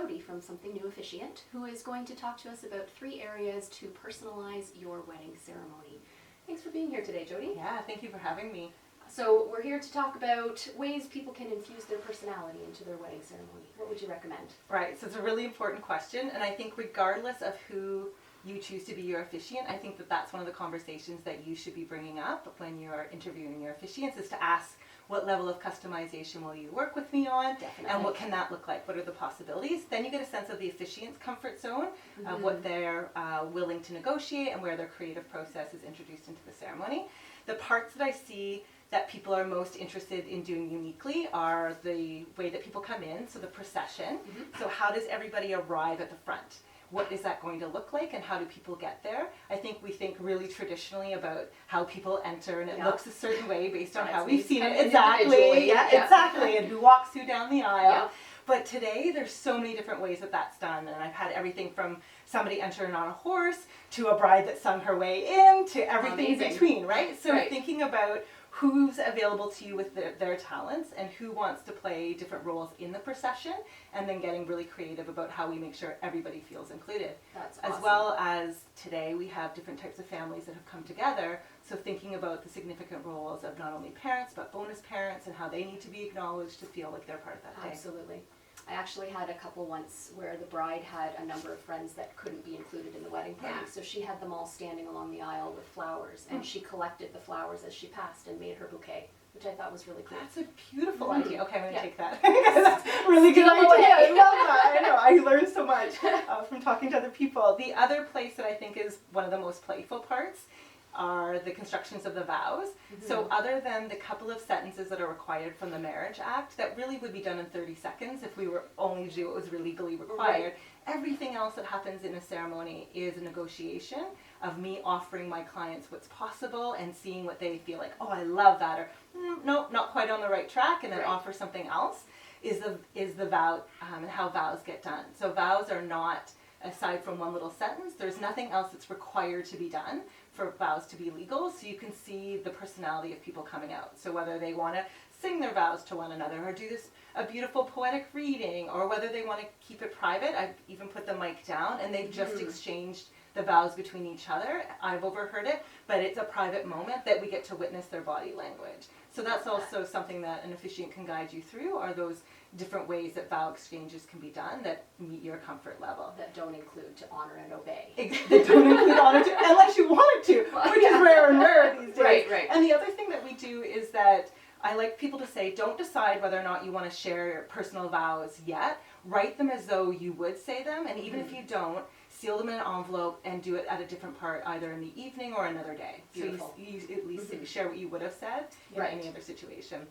Jody from Something New Officiant, who is going to talk to us about 3 areas to personalize your wedding ceremony. Thanks for being here today, Jody. Yeah, thank you for having me. So we're here to talk about ways people can infuse their personality into their wedding ceremony. What would you recommend? Right, so it's a really important question, and I think regardless of who you choose to be your officiant, I think that that's one of the conversations that you should be bringing up when you're interviewing your officiants, is to ask, what level of customization will you work with me on? Definitely. And what can that look like? What are the possibilities? Then you get a sense of the officiant's comfort zone, of what they're willing to negotiate and where their creative process is introduced into the ceremony. The parts that I see that people are most interested in doing uniquely are the way that people come in, so the procession. So how does everybody arrive at the front? What is that going to look like, and how do people get there? I think we think really traditionally about how people enter, and it looks a certain way based on how we've seen it. Exactly, exactly, and who walks who down the aisle. But today, there's so many different ways that that's done, and I've had everything from somebody entering on a horse, to a bride that sung her way in, to everything in between, right? So thinking about who's available to you with their talents, and who wants to play different roles in the procession, and then getting really creative about how we make sure everybody feels included. That's awesome. As well as today we have different types of families that have come together, so thinking about the significant roles of not only parents but bonus parents, and how they need to be acknowledged to feel like they're part of that day. Absolutely. I actually had a couple once where the bride had a number of friends that couldn't be included in the wedding party, so she had them all standing along the aisle with flowers, and she collected the flowers as she passed and made her bouquet, which I thought was really cool. That's a beautiful idea. Okay, I'm going to take that. That's a really good idea. I love that. I know. I learned so much from talking to other people. The other place that I think is one of the most playful parts are the constructions of the vows. So other than the couple of sentences that are required from the Marriage Act, that really would be done in 30 seconds if we were only to do what was really legally required. Everything else that happens in a ceremony is a negotiation of me offering my clients what's possible and seeing what they feel like, oh, I love that, or nope, not quite on the right track, and then offer something else, is the vow, and how vows get done. So vows are not, aside from one little sentence, there's nothing else that's required to be done for vows to be legal, so you can see the personality of people coming out. So whether they want to sing their vows to one another, or do a beautiful poetic reading, or whether they want to keep it private. I've even put the mic down, and they've just exchanged the vows between each other. I've overheard it, but it's a private moment that we get to witness their body language. So that's also something that an officiant can guide you through, are those different ways that vow exchanges can be done that meet your comfort level. That don't include to honor and obey. That don't include honor to, unless you wanted to, which is rare and rare these days. Right. And the other thing that we do is that I like people to say, don't decide whether or not you want to share your personal vows yet. Write them as though you would say them, and even if you don't, seal them in an envelope and do it at a different part, either in the evening or another day. Beautiful. So you at least share what you would have said in any other situation.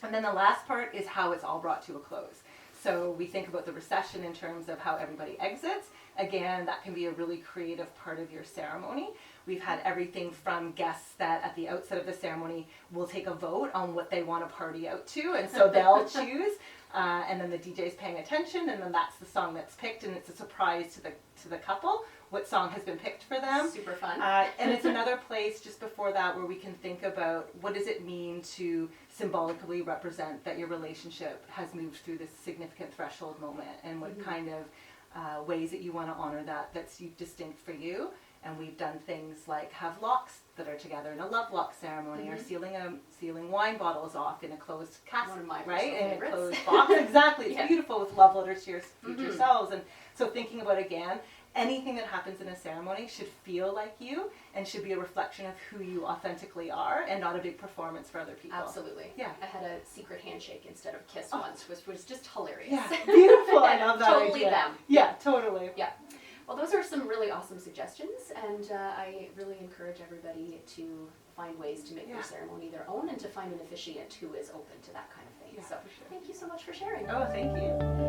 And then the last part is how it's all brought to a close. So we think about the recession in terms of how everybody exits. Again, that can be a really creative part of your ceremony. We've had everything from guests that at the outset of the ceremony will take a vote on what they want to party out to, and so they'll choose. And then the DJ's paying attention, and then that's the song that's picked, and it's a surprise to the couple what song has been picked for them. Super fun. And it's another place just before that where we can think about, what does it mean to symbolically represent that your relationship has moved through this significant threshold moment, and what kind of ways that you want to honor that's distinct for you. And we've done things like have locks that are together in a love lock ceremony, or sealing wine bottles off in a closed casket, One of my right? In favorites. a closed box. Exactly. It's beautiful, with love letters to your future selves. And so thinking about, again, anything that happens in a ceremony should feel like you, and should be a reflection of who you authentically are, and not a big performance for other people. Absolutely. Yeah. I had a secret handshake instead of kiss once, which was just hilarious. Yeah, beautiful. I love that Totally idea. them. Yeah, totally. Yeah. Well, those are some really awesome suggestions, and I really encourage everybody to find ways to make their ceremony their own, and to find an officiant who is open to that kind of thing. Yeah, So for sure. thank you so much for sharing. Oh, thank you.